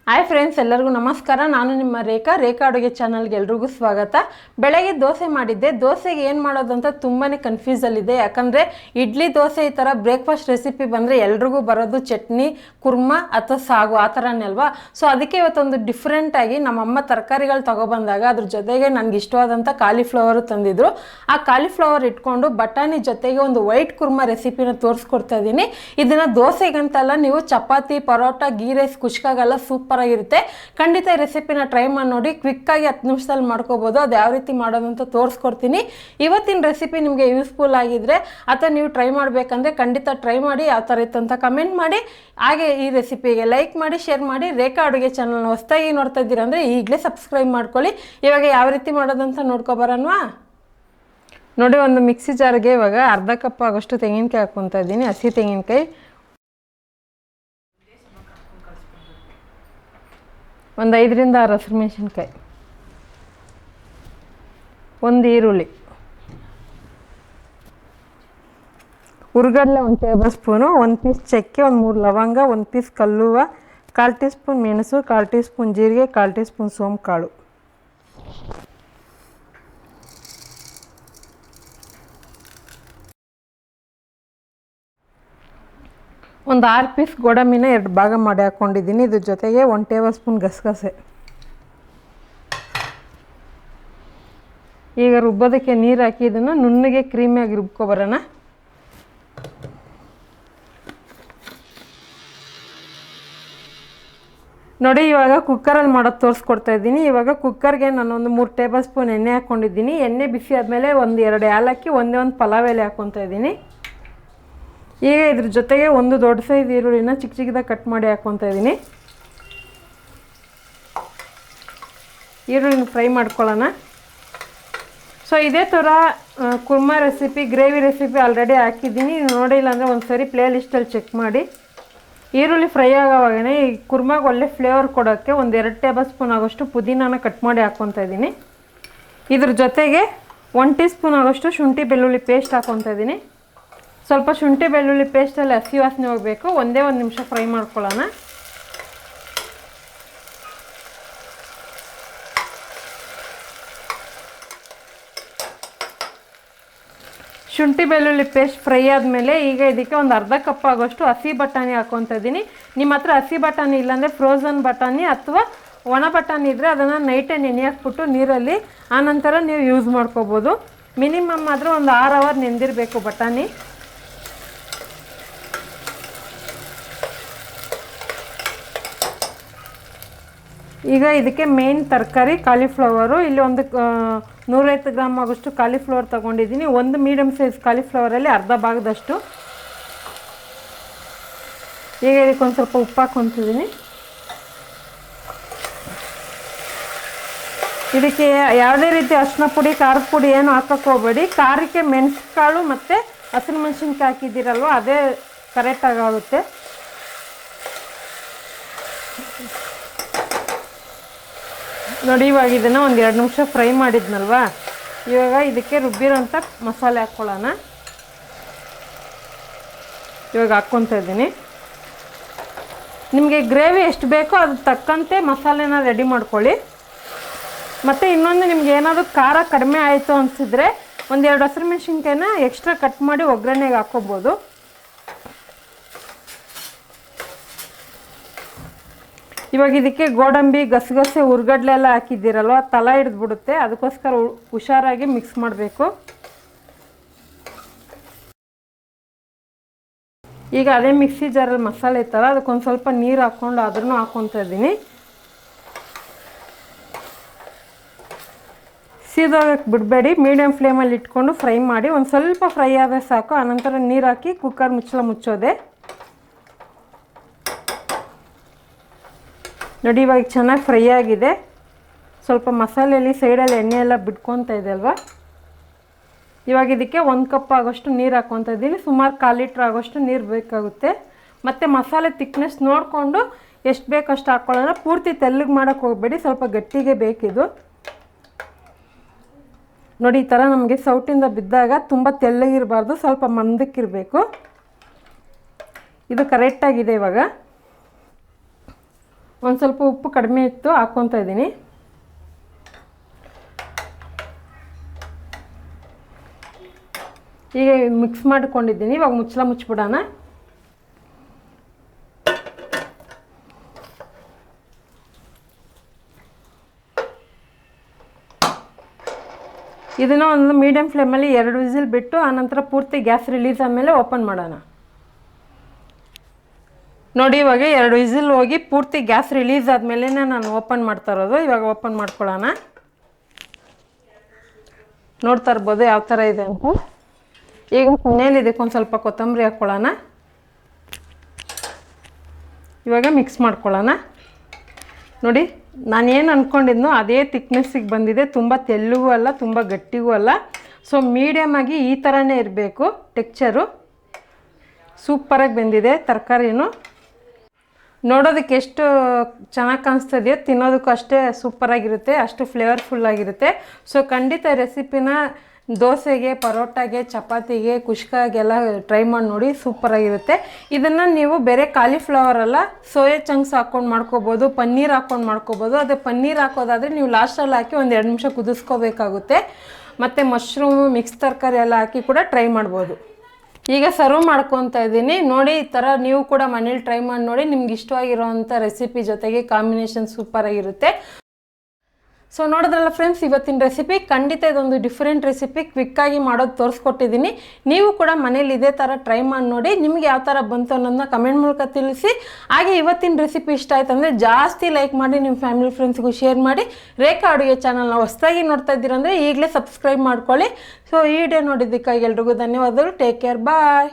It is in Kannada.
ಹಾಯ್ ಫ್ರೆಂಡ್ಸ್, ಎಲ್ಲರಿಗೂ ನಮಸ್ಕಾರ. ನಾನು ನಿಮ್ಮ ರೇಖಾ ಅಡುಗೆ ಚಾನಲ್ಗೆ ಎಲ್ರಿಗೂ ಸ್ವಾಗತ. ಬೆಳಗ್ಗೆ ದೋಸೆ ಮಾಡಿದ್ದೆ. ದೋಸೆಗೆ ಏನು ಮಾಡೋದು ಅಂತ ತುಂಬಾ ಕನ್ಫ್ಯೂಸಲ್ಲಿದೆ. ಯಾಕಂದರೆ ಇಡ್ಲಿ ದೋಸೆ ಈ ಥರ ಬ್ರೇಕ್ಫಾಸ್ಟ್ ರೆಸಿಪಿ ಬಂದರೆ ಎಲ್ರಿಗೂ ಬರೋದು ಚಟ್ನಿ, ಕುರ್ಮಾ ಅಥವಾ ಸಾಗು ಆ ಥರನೇ ಅಲ್ವಾ. ಸೊ ಅದಕ್ಕೆ ಇವತ್ತೊಂದು ಡಿಫ್ರೆಂಟಾಗಿ ನಮ್ಮಮ್ಮ ತರಕಾರಿಗಳು ತೊಗೊಬಂದಾಗ ಅದ್ರ ಜೊತೆಗೆ ನನಗೆ ಇಷ್ಟವಾದಂಥ ಕಾಲಿಫ್ಲವರು ತಂದಿದ್ರು. ಆ ಕಾಲಿಫ್ಲವರ್ ಇಟ್ಕೊಂಡು ಬಟಾಣಿ ಜೊತೆಗೆ ಒಂದು ವೈಟ್ ಕುರ್ಮಾ ರೆಸಿಪಿನ ತೋರಿಸ್ಕೊಡ್ತಾ ಇದ್ದೀನಿ. ಇದನ್ನು ದೋಸೆಗಂತಲ್ಲ, ನೀವು ಚಪಾತಿ, ಪರೋಟ, ಗೀ ರೈಸ್, ಕುಷ್ಕಾಗೆಲ್ಲ ಸೂಪರ್ ಆಗಿರುತ್ತೆ. ಖಂಡಿತ ಈ ರೆಸಿಪಿನ ಟ್ರೈ ಮಾಡಿ ನೋಡಿ. ಕ್ವಿಕ್ಕಾಗಿ 10 ನಿಮಿಷದಲ್ಲಿ ಮಾಡ್ಕೋಬೋದು. ಅದು ಯಾವ ರೀತಿ ಮಾಡೋದು ಅಂತ ತೋರಿಸ್ಕೊಡ್ತೀನಿ. ಇವತ್ತಿನ ರೆಸಿಪಿ ನಿಮಗೆ ಯೂಸ್ಫುಲ್ ಆಗಿದ್ರೆ ಅಥವಾ ನೀವು ಟ್ರೈ ಮಾಡಬೇಕಂದ್ರೆ ಖಂಡಿತ ಟ್ರೈ ಮಾಡಿ. ಯಾವ ಥರ ಇತ್ತು ಅಂತ ಕಮೆಂಟ್ ಮಾಡಿ. ಹಾಗೆ ಈ ರೆಸಿಪಿಗೆ ಲೈಕ್ ಮಾಡಿ, ಶೇರ್ ಮಾಡಿ. ರೇಖಾ ಅಡುಗೆ ಚಾನಲ್ನ ಹೊಸದಾಗಿ ನೋಡ್ತಾ ಇದ್ದೀರಾ ಅಂದರೆ ಈಗಲೇ ಸಬ್ಸ್ಕ್ರೈಬ್ ಮಾಡ್ಕೊಳ್ಳಿ. ಇವಾಗ ಯಾವ ರೀತಿ ಮಾಡೋದಂತ ನೋಡ್ಕೊಬರೋಣವಾ. ನೋಡಿ, ಒಂದು ಮಿಕ್ಸಿ ಜಾರ್ಗೆ ಇವಾಗ ಅರ್ಧ ಕಪ್ ಆಗೋಷ್ಟು ತೆಂಗಿನಕಾಯಿ ಹಾಕ್ಕೊತಾ ಇದ್ದೀನಿ. ಹಸಿ ತೆಂಗಿನಕಾಯಿ, ಒಂದು 5 ರಿಂದ 6 ಹಸಿಮೆಣಸಿನ್ಕಾಯಿ, ಒಂದು ಈರುಳ್ಳಿ, ಹುರ್ಗಡ್ಲೆ 1 ಟೇಬಲ್ ಸ್ಪೂನು, 1 ಪೀಸ್ ಚಕ್ಕೆ, ಒಂದು 3 ಲವಂಗ, 1 ಪೀಸ್ ಕಲ್ಲುವ, 1/4 ಟೀ ಸ್ಪೂನ್ ಮೆಣಸು, 1/4 ಟೀ ಸ್ಪೂನ್ ಜೀರಿಗೆ, 1/4 ಟೀ ಸ್ಪೂನ್ ಸೋಂಪು ಕಾಳು. ಒಂದು 6 ಪೀಸ್ ಗೋಡಂಬಿನ 2 ಭಾಗ ಮಾಡಿ ಹಾಕ್ಕೊಂಡಿದ್ದೀನಿ. ಇದ್ರ ಜೊತೆಗೆ 1 ಟೇಬಲ್ ಸ್ಪೂನ್ ಗಸಗಸೆ. ಈಗ ರುಬ್ಬೋದಕ್ಕೆ ನೀರು ಹಾಕಿ ಇದನ್ನು ನುಣ್ಣಗೆ ಕ್ರೀಮಿಯಾಗಿ ರುಬ್ಕೊಬರೋಣ. ನೋಡಿ, ಇವಾಗ ಕುಕ್ಕರಲ್ಲಿ ಮಾಡೋದು ತೋರಿಸ್ಕೊಡ್ತಾ ಇದ್ದೀನಿ. ಇವಾಗ ಕುಕ್ಕರ್ಗೆ ನಾನೊಂದು 3 ಟೇಬಲ್ ಸ್ಪೂನ್ ಎಣ್ಣೆ ಹಾಕ್ಕೊಂಡಿದ್ದೀನಿ. ಎಣ್ಣೆ ಬಿಸಿ ಆದಮೇಲೆ 1-2 ಏಲಕ್ಕಿ, ಒಂದೇ ಒಂದು ಪಲಾವ್ ಎಲೆ ಹಾಕ್ಕೊತಾ ಇದ್ದೀನಿ. ಈಗ ಇದ್ರ ಜೊತೆಗೆ ಒಂದು ದೊಡ್ಡ ಸೈಜ್ ಈರುಳ್ಳಿನ ಚಿಕ್ಕ ಚಿಕ್ಕದಾಗಿ ಕಟ್ ಮಾಡಿ ಹಾಕ್ಕೊತಾ ಇದ್ದೀನಿ. ಈರುಳ್ಳಿನ ಫ್ರೈ ಮಾಡ್ಕೊಳ್ಳೋಣ. ಸೊ ಇದೇ ಥರ kurma recipe, gravy recipe already ಹಾಕಿದ್ದೀನಿ. ನೋಡಿಲ್ಲ ಅಂದರೆ ಒಂದು ಸರಿ ಪ್ಲೇ ಲಿಸ್ಟಲ್ಲಿ ಚೆಕ್ ಮಾಡಿ. ಈರುಳ್ಳಿ ಫ್ರೈ ಆಗೋವಾಗೇ ಈ ಕುರ್ಮಾಗೆ ಒಳ್ಳೆ ಫ್ಲೇವರ್ ಕೊಡೋಕ್ಕೆ 1-2 ಟೇಬಲ್ ಸ್ಪೂನ್ ಆಗೋಷ್ಟು ಪುದೀನಾನ ಕಟ್ ಮಾಡಿ ಹಾಕ್ಕೊತಾ ಇದ್ದೀನಿ. ಇದ್ರ ಜೊತೆಗೆ 1 ಟೀ ಸ್ಪೂನ್ ಆಗೋಷ್ಟು ಶುಂಠಿ ಬೆಳ್ಳುಳ್ಳಿ ಪೇಸ್ಟ್ ಹಾಕ್ಕೊತಾ ಇದ್ದೀನಿ. ಸ್ವಲ್ಪ ಶುಂಠಿ ಬೆಳ್ಳುಳ್ಳಿ ಪೇಸ್ಟಲ್ಲಿ ಹಸಿ ವಾಸನೆ ಹೋಗಬೇಕು. ಒಂದೇ 1 ನಿಮಿಷ ಫ್ರೈ ಮಾಡ್ಕೊಳ್ಳೋಣ. ಶುಂಠಿ ಬೆಳ್ಳುಳ್ಳಿ ಪೇಸ್ಟ್ ಫ್ರೈ ಆದಮೇಲೆ ಈಗ ಇದಕ್ಕೆ ಒಂದು ಅರ್ಧ ಕಪ್ ಆಗೋಷ್ಟು ಹಸಿ ಬಟಾಣಿ ಹಾಕ್ಕೊತಾ ಇದ್ದೀನಿ. ನಿಮ್ಮ ಹತ್ರ ಹಸಿ ಬಟಾಣಿ ಇಲ್ಲಾಂದರೆ ಫ್ರೋಝನ್ ಬಟಾಣಿ ಅಥವಾ ಒಣ ಬಟಾಣಿ ಇದ್ದರೆ ಅದನ್ನು ನೈಟೇ ನೆನೆ ಹಾಕ್ಬಿಟ್ಟು ನೀರಲ್ಲಿ ಆನಂತರ ನೀವು ಯೂಸ್ ಮಾಡ್ಕೋಬೋದು. ಮಿನಿಮಮ್ ಆದರೆ ಒಂದು 6 ಅವರ್ ನೆಂದಿರಬೇಕು ಬಟಾಣಿ. ಈಗ ಇದಕ್ಕೆ ಮೇನ್ ತರಕಾರಿ ಕಾಲಿಫ್ಲವರು. ಇಲ್ಲಿ ಒಂದು 150 ಗ್ರಾಮ್ ಆಗೋಷ್ಟು ಕಾಲಿಫ್ಲವರ್ ತೊಗೊಂಡಿದ್ದೀನಿ. ಒಂದು ಮೀಡಿಯಮ್ ಸೈಜ್ ಕಾಲಿಫ್ಲವರಲ್ಲಿ ಅರ್ಧ ಭಾಗದಷ್ಟು. ಈಗ ಇದಕ್ಕೆ ಒಂದು ಸ್ವಲ್ಪ ಉಪ್ಪು ಹಾಕ್ಕೊತಿದ್ದೀನಿ. ಇದಕ್ಕೆ ಯಾವುದೇ ರೀತಿ ಅರಿಶಿನ ಪುಡಿ, ಖಾರದ ಪುಡಿ ಏನು ಹಾಕೋಕ್ಕೆ ಹೋಗಬೇಡಿ. ಖಾರಕ್ಕೆ ಮೆಣಸು ಕಾಳು ಮತ್ತು ಹಸಿರು ಮೆಣಸಿನ್ಕಾಯಿ ಹಾಕಿದ್ದೀರಲ್ವ, ಅದೇ ಕರೆಕ್ಟಾಗಿ ಆಗುತ್ತೆ. ನೋಡಿ, ಇವಾಗ ಇದನ್ನು ಒಂದು 2 ನಿಮಿಷ ಫ್ರೈ ಮಾಡಿದ್ನಲ್ವ. ಇವಾಗ ಇದಕ್ಕೆ ರುಬ್ಬಿರೋಂಥ ಮಸಾಲೆ ಹಾಕ್ಕೊಳ್ಳೋಣ. ಇವಾಗ ಹಾಕ್ಕೊತಾ ಇದ್ದೀನಿ. ನಿಮಗೆ ಗ್ರೇವಿ ಎಷ್ಟು ಬೇಕೋ ಅದು ತಕ್ಕಂತೆ ಮಸಾಲೆನ ರೆಡಿ ಮಾಡ್ಕೊಳ್ಳಿ. ಮತ್ತು ಇನ್ನೊಂದು, ನಿಮ್ಗೆ ಏನಾದರೂ ಖಾರ ಕಡಿಮೆ ಆಯಿತು ಅನಿಸಿದ್ರೆ 1-2 ಹಸಿರು ಮೆಣಸಿನ್ಕಾಯಿನ ಎಕ್ಸ್ಟ್ರಾ ಕಟ್ ಮಾಡಿ ಒಗ್ಗರಣೆಗೆ ಹಾಕ್ಕೋಬೋದು. ಇವಾಗ ಇದಕ್ಕೆ ಗೋಡಂಬಿ, ಗಸಗಸೆ, ಹುರ್ಗಡ್ಲೆ ಎಲ್ಲ ಹಾಕಿದ್ದೀರಲ್ವ, ತಲ ಹಿಡಿದ್ಬಿಡುತ್ತೆ. ಅದಕ್ಕೋಸ್ಕರ ಹುಷಾರಾಗಿ ಮಿಕ್ಸ್ ಮಾಡಬೇಕು. ಈಗ ಅದೇ ಮಿಕ್ಸಿ ಜಾರಲ್ಲಿ ಮಸಾಲೆ ಇತ್ತಲ್ಲ, ಅದಕ್ಕೊಂದು ಸ್ವಲ್ಪ ನೀರು ಹಾಕ್ಕೊಂಡು ಅದನ್ನು ಹಾಕ್ಕೊತಾ ಇದ್ದೀನಿ. ಸೀದೋಗಕ್ಕೆ ಬಿಡಬೇಡಿ. ಮೀಡಿಯಮ್ ಫ್ಲೇಮಲ್ಲಿ ಇಟ್ಕೊಂಡು ಫ್ರೈ ಮಾಡಿ. ಒಂದು ಸ್ವಲ್ಪ ಫ್ರೈ ಆದರೆ ಸಾಕು. ಆನಂತರ ನೀರು ಹಾಕಿ ಕುಕ್ಕರ್ ಮುಚ್ಚಳ ಮುಚ್ಚೋದೆ. ನೋಡಿ, ಇವಾಗ ಚೆನ್ನಾಗಿ ಫ್ರೈ ಆಗಿದೆ. ಸ್ವಲ್ಪ ಮಸಾಲೆಯಲ್ಲಿ ಸೈಡಲ್ಲಿ ಎಣ್ಣೆ ಎಲ್ಲ ಬಿಟ್ಕೊತಾ ಇದೆ ಅಲ್ವಾ. ಇವಾಗ ಇದಕ್ಕೆ 1 ಕಪ್ ಆಗೋಷ್ಟು ನೀರು ಹಾಕ್ಕೊತಾ ಇದ್ದೀನಿ. ಸುಮಾರು 1/4 ಲೀಟ್ರ್ ಆಗೋಷ್ಟು ನೀರು ಬೇಕಾಗುತ್ತೆ. ಮತ್ತು ಮಸಾಲೆ ತಿಕ್ನೆಸ್ ನೋಡಿಕೊಂಡು ಎಷ್ಟು ಬೇಕು ಅಷ್ಟು ಹಾಕ್ಕೊಳ್ಳೋಣ. ಪೂರ್ತಿ ತೆಳ್ಳಗೆ ಮಾಡೋಕ್ಕೆ ಹೋಗಬೇಡಿ, ಸ್ವಲ್ಪ ಗಟ್ಟಿಗೆ ಬೇಕಿದು. ನೋಡಿ, ಈ ಥರ ನಮಗೆ ಸೌಟಿಂದ ಬಿದ್ದಾಗ ತುಂಬ ತೆಳ್ಳಗಿರಬಾರ್ದು, ಸ್ವಲ್ಪ ಮಂದಕ್ಕಿರಬೇಕು. ಇದು ಕರೆಕ್ಟಾಗಿದೆ. ಇವಾಗ ಒಂದು ಸ್ವಲ್ಪ ಉಪ್ಪು ಕಡಿಮೆ ಇತ್ತು, ಹಾಕ್ಕೊತಾ ಇದ್ದೀನಿ. ಈಗ ಮಿಕ್ಸ್ ಮಾಡ್ಕೊಂಡಿದ್ದೀನಿ. ಇವಾಗ ಮುಚ್ಚಳ ಮುಚ್ಚಿಬಿಡೋಣ. ಇದನ್ನು ಒಂದು ಮೀಡಿಯಮ್ ಫ್ಲೇಮಲ್ಲಿ 2 ವಿಸಿಲ್ ಬಿಟ್ಟು ಆನಂತರ ಪೂರ್ತಿ ಗ್ಯಾಸ್ ರಿಲೀಸ್ ಆದಮೇಲೆ ಓಪನ್ ಮಾಡೋಣ. ನೋಡಿ ಇವಾಗ 2 ವಿಸಿಲ್ ಹೋಗಿ ಪೂರ್ತಿ ಗ್ಯಾಸ್ ರಿಲೀಸ್ ಆದಮೇಲೆ ನಾನು ಓಪನ್ ಮಾಡ್ತಾ ಇರೋದು. ಇವಾಗ ಓಪನ್ ಮಾಡ್ಕೊಳ್ಳೋಣ. ನೋಡ್ತಾ ಇರ್ಬೋದು ಯಾವ ಥರ ಇದೆ ಅಂತ. ಈಗ ಕೊನೆಯಲ್ಲಿ ಇದಕ್ಕೆ ಒಂದು ಸ್ವಲ್ಪ ಕೊತ್ತಂಬರಿ ಹಾಕ್ಕೊಳ್ಳೋಣ. ಇವಾಗ ಮಿಕ್ಸ್ ಮಾಡ್ಕೊಳ್ಳೋಣ. ನೋಡಿ ನಾನೇನು ಅಂದ್ಕೊಂಡಿದ್ನೋ ಅದೇ ತಿಕ್ನೆಸ್ಸಿಗೆ ಬಂದಿದೆ. ತುಂಬ ತೆಳ್ಳಗೂ ಅಲ್ಲ, ತುಂಬ ಗಟ್ಟಿಗೂ ಅಲ್ಲ. ಸೊ ಮೀಡಿಯಮಾಗಿ ಈ ಥರನೇ ಇರಬೇಕು ಟೆಕ್ಸ್ಚರು. ಸೂಪರಾಗಿ ಬೆಂದಿದೆ ತರಕಾರಿನೂ. ನೋಡೋದಕ್ಕೆ ಎಷ್ಟು ಚೆನ್ನಾಗಿ ಕಾಣಿಸ್ತದೆಯೋ ತಿನ್ನೋದಕ್ಕೂ ಅಷ್ಟೇ ಸೂಪರಾಗಿರುತ್ತೆ, ಅಷ್ಟು ಫ್ಲೇವರ್ಫುಲ್ಲಾಗಿರುತ್ತೆ. ಸೊ ಖಂಡಿತ ರೆಸಿಪಿನ ದೋಸೆಗೆ, ಪರೋಟಾಗೆ, ಚಪಾತಿಗೆ, ಕುಷ್ಕಾಗೆಲ್ಲ ಟ್ರೈ ಮಾಡಿ ನೋಡಿ, ಸೂಪರಾಗಿರುತ್ತೆ. ಇದನ್ನು ನೀವು ಬೇರೆ ಕಾಲಿಫ್ಲವರ್ ಅಲ್ಲ, ಸೋಯಾ ಚಂಕ್ಸ್ ಹಾಕ್ಕೊಂಡು ಮಾಡ್ಕೋಬೋದು, ಪನ್ನೀರ್ ಹಾಕ್ಕೊಂಡು ಮಾಡ್ಕೋಬೋದು. ಅದೇ ಪನ್ನೀರ್ ಹಾಕೋದಾದರೆ ನೀವು ಲಾಸ್ಟಲ್ಲಿ ಹಾಕಿ ಒಂದು 2 ನಿಮಿಷ ಕುದಿಸ್ಕೋಬೇಕಾಗುತ್ತೆ. ಮತ್ತು ಮಶ್ರೂಮು, ಮಿಕ್ಸ್ ತರಕಾರಿ ಎಲ್ಲ ಹಾಕಿ ಕೂಡ ಟ್ರೈ ಮಾಡ್ಬೋದು. ಈಗ ಸರ್ವ್ ಮಾಡ್ಕೊತಾ ಇದ್ದೀನಿ. ನೋಡಿ ಈ ಥರ ನೀವು ಕೂಡ ಮನೇಲಿ ಟ್ರೈ ಮಾಡಿ ನೋಡಿ. ನಿಮ್ಗೆ ಇಷ್ಟವಾಗಿರೋವಂಥ ರೆಸಿಪಿ ಜೊತೆಗೆ ಕಾಂಬಿನೇಷನ್ ಸೂಪರಾಗಿರುತ್ತೆ. ಸೊ ನೋಡಿದ್ರಲ್ಲ ಫ್ರೆಂಡ್ಸ್, ಇವತ್ತಿನ ರೆಸಿಪಿ ಖಂಡಿತ ಇದೊಂದು ಡಿಫ್ರೆಂಟ್ ರೆಸಿಪಿ, ಕ್ವಿಕ್ಕಾಗಿ ಮಾಡೋದು ತೋರಿಸ್ಕೊಟ್ಟಿದ್ದೀನಿ. ನೀವು ಕೂಡ ಮನೇಲಿ ಇದೇ ಥರ ಟ್ರೈ ಮಾಡಿ ನೋಡಿ. ನಿಮಗೆ ಯಾವ ಥರ ಬಂತು ಅನ್ನೋದನ್ನ ಕಮೆಂಟ್ ಮೂಲಕ ತಿಳಿಸಿ. ಹಾಗೆ ಇವತ್ತಿನ ರೆಸಿಪಿ ಇಷ್ಟ ಆಯ್ತು ಅಂದರೆ ಜಾಸ್ತಿ ಲೈಕ್ ಮಾಡಿ ನಿಮ್ಮ ಫ್ಯಾಮಿಲಿ ಫ್ರೆಂಡ್ಸ್ಗೂ ಶೇರ್ ಮಾಡಿ. ರೇಖಾ ಅಡುಗೆ ಚಾನಲ್ನ ಹೊಸದಾಗಿ ನೋಡ್ತಾ ಇದ್ದೀರಂದರೆ ಈಗಲೇ ಸಬ್ಸ್ಕ್ರೈಬ್ ಮಾಡ್ಕೊಳ್ಳಿ. ಸೊ ಈ ವಿಡಿಯೋ ನೋಡಿದ್ದಕ್ಕಾಗಿ ಎಲ್ರಿಗೂ ಧನ್ಯವಾದಗಳು. ಟೇಕ್ ಕೇರ್, ಬಾಯ್.